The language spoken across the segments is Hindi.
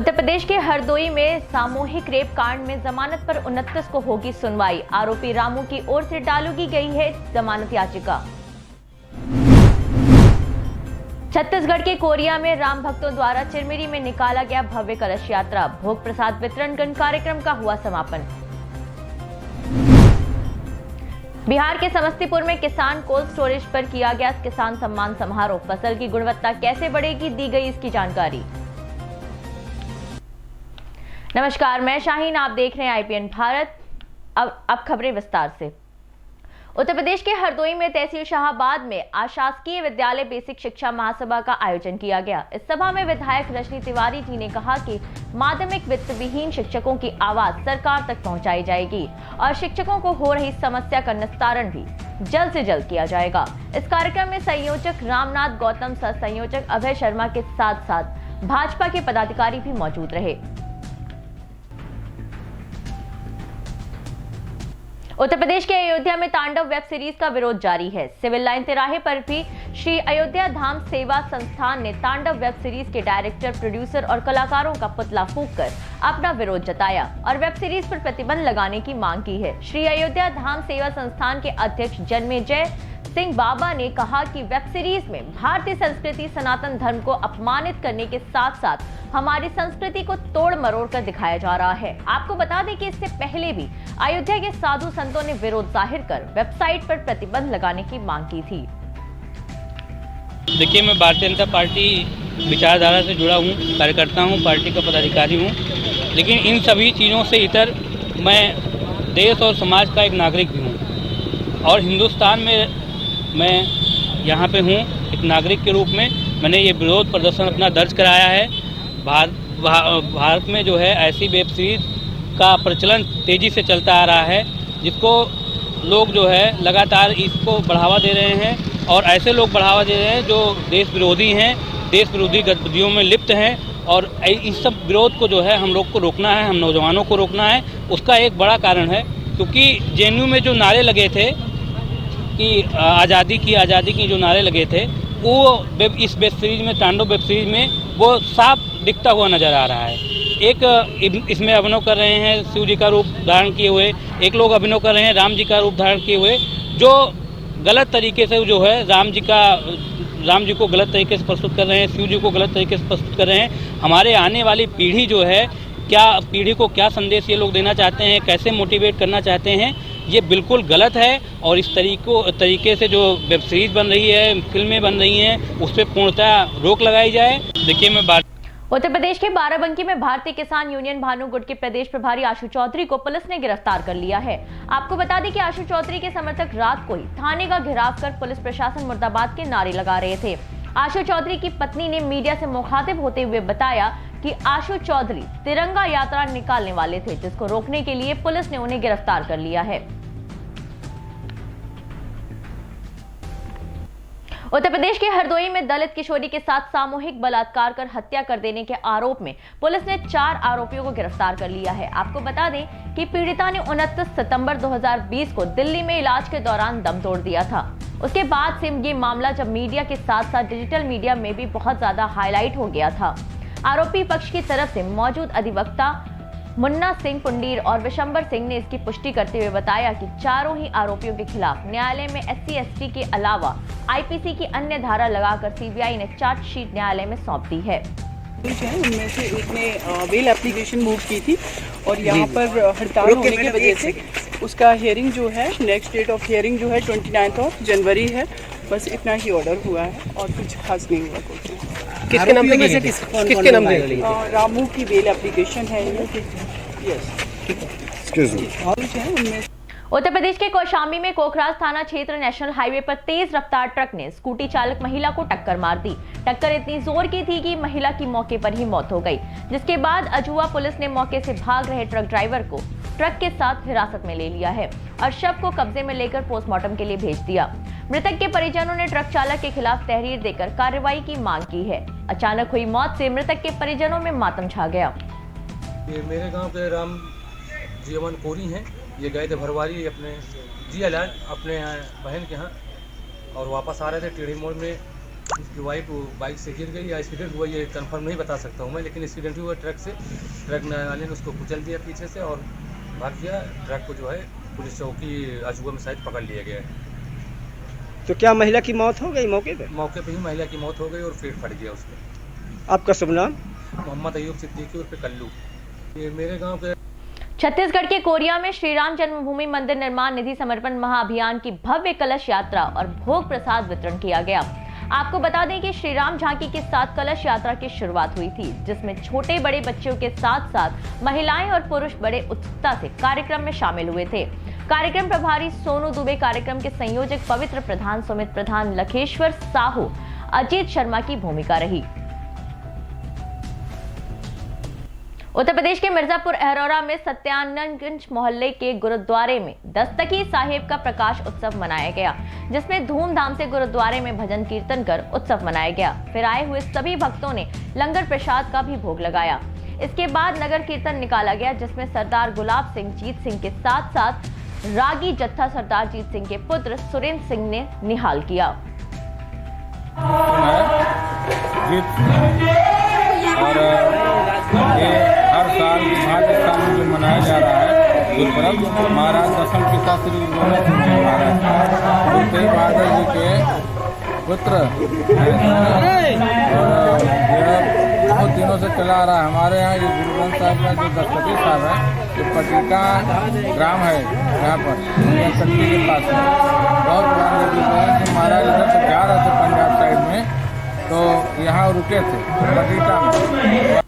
उत्तर प्रदेश के हरदोई में सामूहिक रेप कांड में जमानत पर 29 को होगी सुनवाई। आरोपी रामू की ओर से डाली गई है जमानत याचिका। छत्तीसगढ़ के कोरिया में राम भक्तों द्वारा चिरमिरी में निकाला गया भव्य कलश यात्रा। भोग प्रसाद वितरण कार्यक्रम का हुआ समापन। बिहार के समस्तीपुर में किसान कोल्ड स्टोरेज पर किया गया किसान सम्मान समारोह। फसल की गुणवत्ता कैसे बढ़ेगी, दी गई इसकी जानकारी। नमस्कार, मैं शाहीन, आप देख रहे हैं IPN भारत। अब खबरें विस्तार से। उत्तर प्रदेश के हरदोई में तहसील शाहाबाद में अशासकीय विद्यालय बेसिक शिक्षा महासभा का आयोजन किया गया। इस सभा में विधायक रजनी तिवारी जी ने कहा कि माध्यमिक वित्त विहीन शिक्षकों की आवाज सरकार तक पहुंचाई जाएगी और शिक्षकों को हो रही समस्या का निस्तारण भी जल्द से जल्द किया जाएगा। इस कार्यक्रम में संयोजक रामनाथ गौतम, सह संयोजक अभय शर्मा के साथ साथ भाजपा के पदाधिकारी भी मौजूद रहे। उत्तर प्रदेश के अयोध्या में तांडव वेब सीरीज का विरोध जारी है। सिविल लाइन तिराहे पर भी श्री अयोध्या धाम सेवा संस्थान ने तांडव वेब सीरीज के डायरेक्टर, प्रोड्यूसर और कलाकारों का पुतला फूंककर अपना विरोध जताया और वेब सीरीज पर प्रतिबंध लगाने की मांग की है। श्री अयोध्या धाम सेवा संस्थान के अध्यक्ष जन्मेजय सिंह बाबा ने कहा कि वेब सीरीज में भारतीय संस्कृति, सनातन धर्म को अपमानित करने के साथ साथ हमारी संस्कृति को तोड़ मरोड़ कर दिखाया जा रहा है। आपको बता दें कि इससे पहले भी अयोध्या के साधु संतों ने विरोध जाहिर कर वेबसाइट पर प्रतिबंध लगाने की मांग की थी। देखिए, मैं भारतीय जनता पार्टी विचारधारा से जुड़ा हूँ, कार्यकर्ता हूँ, पार्टी का पदाधिकारी हूँ, लेकिन इन सभी चीज़ों से इतर मैं देश और समाज का एक नागरिक भी हूँ और हिंदुस्तान में मैं यहाँ पे हूँ एक नागरिक के रूप में। मैंने ये विरोध प्रदर्शन अपना दर्ज कराया है। भारत में जो है ऐसी वेब सीरीज का प्रचलन तेज़ी से चलता आ रहा है, जिसको लोग जो है लगातार इसको बढ़ावा दे रहे हैं और ऐसे लोग बढ़ावा दे रहे हैं जो देश विरोधी हैं, देश विरोधी गतिविधियों में लिप्त हैं। और इस सब विरोध को जो है हम लोग को रोकना है, हम नौजवानों को रोकना है। उसका एक बड़ा कारण है क्योंकि JNU में जो नारे लगे थे कि आज़ादी की जो नारे लगे थे, वो इस वेब सीरीज में, तांडव वेब सीरीज में वो साफ दिखता हुआ नज़र आ रहा है। एक इसमें अभिनय कर रहे हैं शिव जी का रूप धारण किए हुए, एक लोग अभिनय कर रहे हैं राम जी का रूप धारण किए हुए, जो गलत तरीके से जो है राम जी को गलत तरीके से प्रस्तुत कर रहे हैं, शिव जी को गलत तरीके से प्रस्तुत कर रहे हैं। हमारे आने वाली पीढ़ी जो है, पीढ़ी को क्या संदेश ये लोग देना चाहते हैं, कैसे मोटिवेट करना चाहते हैं, ये बिल्कुल गलत है। और इस तरीके से जो वेब सीरीज बन रही है, फिल्में बन रही हैं, उस पर पूर्णतः रोक लगाई जाए। देखिए, मैं उत्तर प्रदेश के बाराबंकी में भारतीय किसान यूनियन भानु गुट के प्रदेश प्रभारी आशु चौधरी को पुलिस ने गिरफ्तार कर लिया है। आपको बता दें कि आशु चौधरी के समर्थक रात को ही थाने का घेराव कर पुलिस प्रशासन मुर्दाबाद के नारे लगा रहे थे। आशु चौधरी की पत्नी ने मीडिया से मुखातिब होते हुए बताया कि आशु चौधरी तिरंगा यात्रा निकालने वाले थे, जिसको रोकने के लिए पुलिस ने उन्हें गिरफ्तार कर लिया है। उत्तर प्रदेश के हरदोई में दलित किशोरी के साथ सामूहिक बलात्कार कर हत्या कर देने के आरोप में पुलिस ने 4 आरोपियों को गिरफ्तार कर लिया है। आपको बता दें कि पीड़िता ने 29 सितंबर 2020 को दिल्ली में इलाज के दौरान दम तोड़ दिया था। उसके बाद से ये मामला जब मीडिया के साथ साथ डिजिटल मीडिया में भी बहुत ज्यादा हाईलाइट हो गया था। आरोपी पक्ष की तरफ से मौजूद अधिवक्ता मुन्ना सिंह पुंडीर और विशंबर सिंह ने इसकी पुष्टि करते हुए बताया कि चारों ही आरोपियों के खिलाफ न्यायालय में SC/ST के अलावा IPC की अन्य धारा लगाकर CBI ने चार्जशीट न्यायालय में सौंप दी है। उनमें से एक ने बेल एप्लीकेशन मूव की थी और यहाँ पर हड़ताल होने की वजह से उसका हियरिंग जो है, नेक्स्ट डेट ऑफ हियरिंग जो है 29 जनवरी है। बस इतना ही ऑर्डर हुआ है और कुछ खास नहीं हुआ। किसके नाम से किसके नाम से? रामू की बेल एप्लीकेशन है ये। उत्तर प्रदेश के कौशाम्बी में कोखराज थाना क्षेत्र नेशनल हाईवे पर तेज रफ्तार ट्रक ने स्कूटी चालक महिला को टक्कर मार दी। टक्कर इतनी जोर की थी कि महिला की मौके पर ही मौत हो गई, जिसके बाद अजुआ पुलिस ने मौके से भाग रहे ट्रक ड्राइवर को ट्रक के साथ हिरासत में ले लिया है और शव को कब्जे में लेकर पोस्टमार्टम के लिए भेज दिया। मृतक के परिजनों ने ट्रक चालक के खिलाफ तहरीर देकर कार्रवाई की मांग की है। अचानक हुई मौत से मृतक के परिजनों में मातम छा गया। ये मेरे गांव के राम जीवन कोरी हैं। ये गए थे भरवारी अपने जियालाल अपने बहन के यहाँ और वापस आ रहे थे टेढ़ी मोड़ में उसकी वाइफ बाइक से गिर गई या एक्सीडेंट हुआ ये कंफर्म नहीं बता सकता हूँ मैं, लेकिन एक्सीडेंट हुआ ट्रक से। ट्रक वाले ने उसको कुचल दिया पीछे से और भाग गया। ट्रक को जो है पुलिस चौकी अजूबा में शायद पकड़ लिया गया है। तो क्या महिला की मौत हो गई मौके पे? मौके पे ही महिला की मौत हो गई और पेट फट गया उसका। आपका शुभ नाम? मोहम्मद अयूब सिद्दीकी उर्फ कल्लू। ये मेरे गांव के छत्तीसगढ़ के कोरिया में श्री राम जन्मभूमि मंदिर निर्माण निधि समर्पण महाअभियान की भव्य कलश यात्रा और भोग प्रसाद वितरण किया गया। आपको बता दें कि श्री राम झांकी के साथ कलश यात्रा की शुरुआत हुई थी, जिसमें छोटे बड़े बच्चों के साथ साथ महिलाएं और पुरुष बड़े उत्सुकता से कार्यक्रम में शामिल हुए थे। कार्यक्रम प्रभारी सोनू दुबे, कार्यक्रम के संयोजक पवित्र प्रधान, सुमित प्रधान, लखेश्वर साहू, अजीत शर्मा की भूमिका रही। उत्तर प्रदेश के मिर्जापुर अहरौरा में सत्यानंदगंज मोहल्ले के गुरुद्वारे में दस्तकी साहिब का प्रकाश उत्सव मनाया गया, जिसमें धूमधाम से गुरुद्वारे में भजन कीर्तन कर उत्सव मनाया गया। फिर आए हुए सभी भक्तों ने लंगर प्रसाद का भी भोग लगाया। इसके बाद नगर कीर्तन निकाला गया, जिसमें सरदार गुलाब सिंह जीत सिंह के साथ साथ रागी जत्था सरदार जीत सिंह के पुत्र सुरेंद्र सिंह ने निहाल किया। और ये हर साल राजस्थान में जो मनाया जा रहा है ये पर्व महाराज दशम पिता श्री गुरु गोविंद सिंह जी महाराज गुरु तेग बहादुर जी के पुत्र और यह बहुत दिनों से चला आ रहा है। हमारे यहाँ ये गुरु ग्रंथ साहिब का जो दस्तकी साहब है, ये पटिका ग्राम है यहाँ पर चट्टी के पास में, बहुत पुराने कि महाराज इधर से जा रहे थे पंजाब साइड में, तो यहाँ रुके थे पटिका में।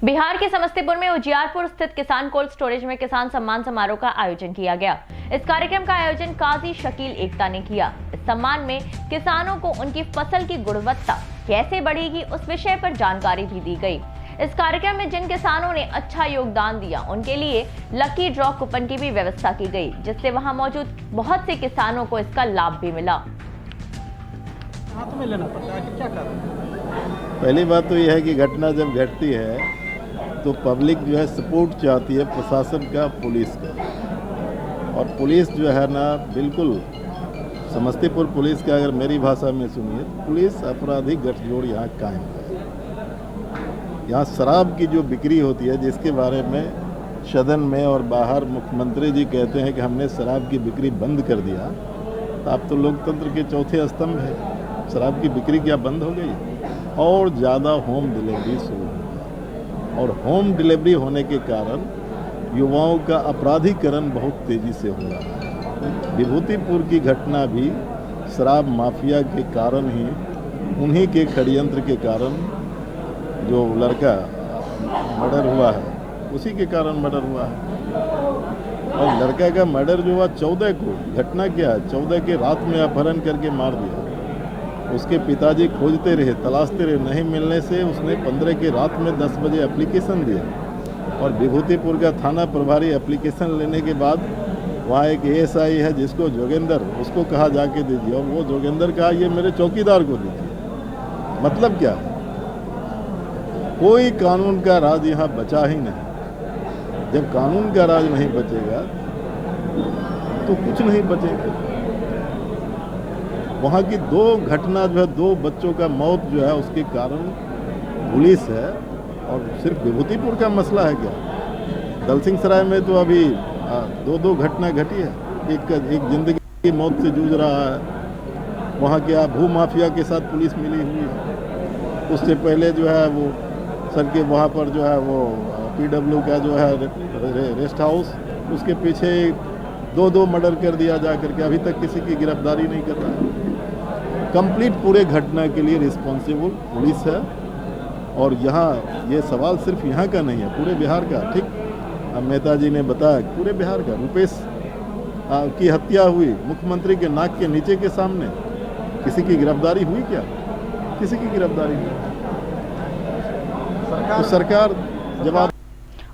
बिहार के समस्तीपुर में उजियारपुर स्थित किसान कोल्ड स्टोरेज में किसान सम्मान समारोह का आयोजन किया गया। इस कार्यक्रम का आयोजन काजी शकील एकता ने किया। इस सम्मान में किसानों को उनकी फसल की गुणवत्ता कैसे बढ़ेगी उस विषय पर जानकारी भी दी गई। इस कार्यक्रम में जिन किसानों ने अच्छा योगदान दिया उनके लिए लकी ड्रॉ कूपन की भी व्यवस्था की गई, जिससे वहां मौजूद बहुत से किसानों को इसका लाभ भी मिला। हाथ में लेना पड़ता है, क्या करें? पहली बात तो यह है कि घटना जब घटती है तो पब्लिक जो है सपोर्ट चाहती है प्रशासन का, पुलिस का। और पुलिस जो है ना, बिल्कुल समस्तीपुर पुलिस का अगर मेरी भाषा में सुनिए, पुलिस अपराधी गठजोड़ यहाँ कायम है। यहाँ शराब की जो बिक्री होती है, जिसके बारे में सदन में और बाहर मुख्यमंत्री जी कहते हैं कि हमने शराब की बिक्री बंद कर दिया, तो आप तो लोकतंत्र के चौथे स्तंभ है। शराब की बिक्री क्या बंद हो गई? और ज़्यादा होम डिलीवरी शुरू हो गया, और होम डिलीवरी होने के कारण युवाओं का अपराधीकरण बहुत तेज़ी से हो रहा है। विभूतिपुर की घटना भी शराब माफिया के कारण ही, उन्हीं के षड्यंत्र के कारण जो लड़का मर्डर हुआ है, उसी के कारण मर्डर हुआ है। और लड़का का मर्डर जो हुआ 14 को, घटना क्या है, 14 के रात में अपहरण करके मार दिया। उसके पिताजी खोजते रहे, तलाशते रहे, नहीं मिलने से उसने 15 के रात में 10 बजे एप्लीकेशन दिया। और विभूतिपुर का थाना प्रभारी एप्लीकेशन लेने के बाद वहाँ एक एएसआई है जिसको जोगेंद्र, उसको कहा जाके दीजिए, और वो जोगेंद्र कहा ये मेरे चौकीदार को दीजिए। मतलब क्या? कोई कानून का राज यहाँ बचा ही नहीं। जब कानून का राज नहीं बचेगा तो कुछ नहीं बचेगा। वहाँ की 2 घटना जो है, 2 बच्चों का मौत जो है, उसके कारण पुलिस है। और सिर्फ विभूतिपुर का मसला है क्या? दलसिंह सराय में तो अभी 2 घटना घटी है। एक जिंदगी की मौत से जूझ रहा है। वहाँ क्या भू माफिया के साथ पुलिस मिली हुई है। उससे पहले जो है वो सर के वहाँ पर जो है वो PW का जो है रेस्ट हाउस, उसके पीछे 2 मर्डर कर दिया जा करके, अभी तक किसी की गिरफ्तारी नहीं कर रहा है। कंप्लीट पूरे घटना के लिए रिस्पॉन्सिबल पुलिस है। और यहाँ ये सवाल सिर्फ यहाँ का नहीं है, पूरे बिहार का। ठीक, अब मेहता जी ने बताया पूरे बिहार का। रुपेश की हत्या हुई मुख्यमंत्री के नाक के नीचे के सामने, किसी की गिरफ्तारी हुई क्या? किसी की गिरफ्तारी नहीं। तो सरकार जवाब।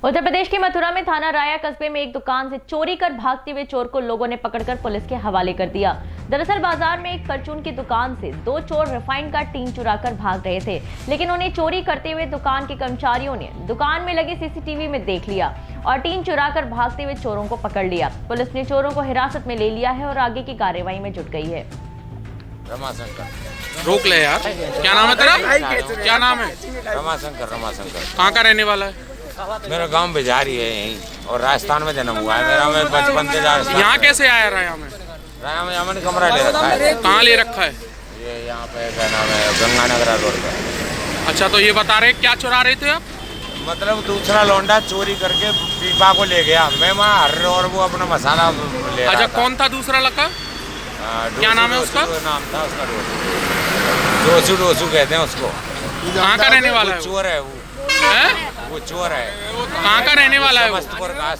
उत्तर प्रदेश के मथुरा में थाना राया कस्बे में एक दुकान से चोरी कर भागते हुए चोर को लोगों ने पकड़कर पुलिस के हवाले कर दिया। दरअसल बाजार में एक परचून की दुकान से 2 चोर रिफाइंड का टीन चुराकर भाग रहे थे, लेकिन उन्हें चोरी करते हुए दुकान के कर्मचारियों ने दुकान में लगे CCTV में देख लिया और टीन चुराकर भागते हुए चोरों को पकड़ लिया। पुलिस ने चोरों को हिरासत में ले लिया है और आगे की कार्रवाई में जुट गई है। रमाशंकर। रोक ले यार। क्या नाम है तेरा? क्या नाम है? रमाशंकर। कहाँ का रहने वाला है? मेरा गांव बिजारी है यहीं, और राजस्थान में जन्म हुआ है मेरा। मैं बचपन से राजस्थान। यहाँ कैसे आया राया में? राया में हमने कमरा ले रखा है। कहाँ ले रखा है? ये यहाँ पे क्या नाम है, गंगानगर रोड पर। अच्छा, तो ये बता रहे क्या चुरा रहे थे आप? मतलब दूसरा लौंडा चोरी करके पीपा को ले गया, मैं वहाँ हर और वो अपना मसाला ले रहा अच्छा, था। कौन था दूसरा लड़का? क्या नाम है उसका? नाम था उसका डोसू कहते हैं उसको। कहाँ का रहने वाला है? चोर है वो। वो चोर है। कहाँ का रहने वाला है? समस्तपुर का।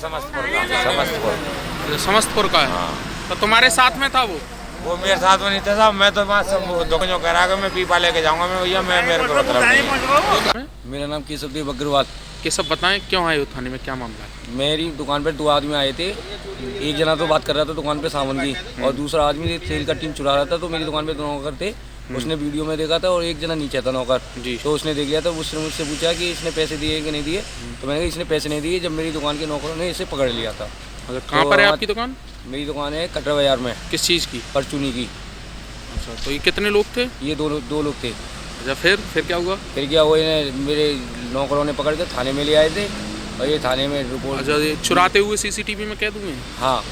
समस्तपुर का है। हाँ। तो तुम्हारे साथ में था वो मेरे साथ में नहीं था साहब। मैं तो वहाँ सब दुकानों कह रहा मैं पीपा लेके जाऊंगा मैं भैया, मैं मेरे को मतलब नहीं। मेरा नाम केशवदेव अग्रवाल। केशव, बताएं क्यों आए हो थाने में, क्या मामला है? मेरी दुकान पर 2 आदमी आए थे। एक जना तो बात कर रहा था दुकान पे सावन की, और दूसरा आदमी तेल का टीन चुरा रहा था। तो मेरी दुकान पे 2 नौकर थे, उसने वीडियो में देखा था, और एक जना नीचे था नौकर जी। तो उसने देख लिया, तो उसने मुझसे पूछा कि इसने पैसे दिए कि नहीं दिए। तो मैंने कहा इसने पैसे नहीं दिए, जब मेरी दुकान के नौकरों ने इसे पकड़ लिया था। अच्छा, कहाँ पर है आपकी दुकान? मेरी दुकान है कटरा बाजार में। किस चीज़ की? परचूनी की। अच्छा, तो ये कितने लोग थे? ये दो लोग थे। अच्छा, फिर क्या हुआ? फिर क्या हुआ, मेरे नौकरों ने पकड़ के थाने में ले आए थे, और ये थाने में रिपोर्ट। अच्छा, ये चुराते हुए सीसीटीवी में कैद हुए? हाँ।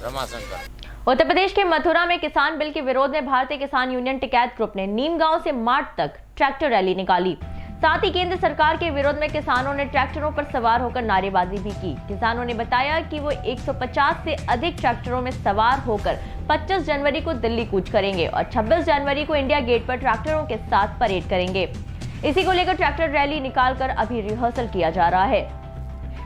रमाशंकर। उत्तर प्रदेश के मथुरा में किसान बिल के विरोध में भारतीय किसान यूनियन टिकैत ग्रुप ने नीम गांव से मार्ट तक ट्रैक्टर रैली निकाली। साथ ही केंद्र सरकार के विरोध में किसानों ने ट्रैक्टरों पर सवार होकर नारेबाजी भी की। किसानों ने बताया कि वो 150 से अधिक ट्रैक्टरों में सवार होकर 25 जनवरी को दिल्ली कूच करेंगे और 26 जनवरी को इंडिया गेट पर ट्रैक्टरों के साथ परेड करेंगे। इसी को लेकर ट्रैक्टर रैली निकालकर अभी रिहर्सल किया जा रहा है।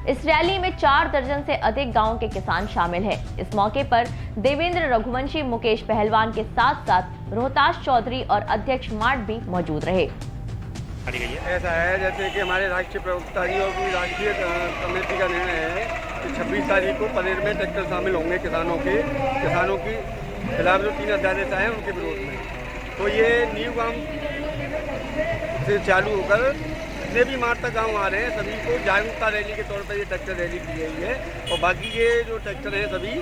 इस रैली में 4 दर्जन से अधिक गांव के किसान शामिल हैं। इस मौके पर देवेंद्र रघुवंशी, मुकेश पहलवान के साथ साथ रोहताश चौधरी और अध्यक्ष मार्ट भी मौजूद रहे। ऐसा है जैसे कि हमारे राष्ट्रीय प्रवक्ता जी और पूरी राष्ट्रीय कमेटी का निर्णय है कि 26 तारीख को परेड में ट्रैक्टर शामिल होंगे किसानों की खिलाफ जो 3 अध्यादेश आए हैं उनके विरोध में। तो ये न्यू गांव से चालू होकर जितने भी मार्ट तक गाँव आ रहे हैं सभी को जागरूकता रैली के तौर पर ये ट्रैक्टर रैली की गई है। और बाकी ये जो ट्रैक्टर हैं सभी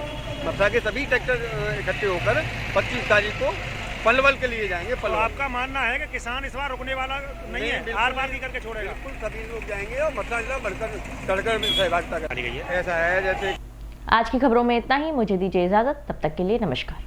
मथुरा के सभी ट्रैक्टर इकट्ठे होकर 25 तारीख को पलवल के लिए जाएंगे। तो आपका मानना है कि किसान इस बार रुकने वाला नहीं है, आर पार की करके छोड़ेगा? बिल्कुल सभी लोग जाएंगे और मथुरा जिला बढ़कर चढ़कर सहभागिता करेंगे। ऐसा है जैसे। आज की खबरों में इतना ही। मुझे दीजिए इजाजत, तब तक के लिए नमस्कार।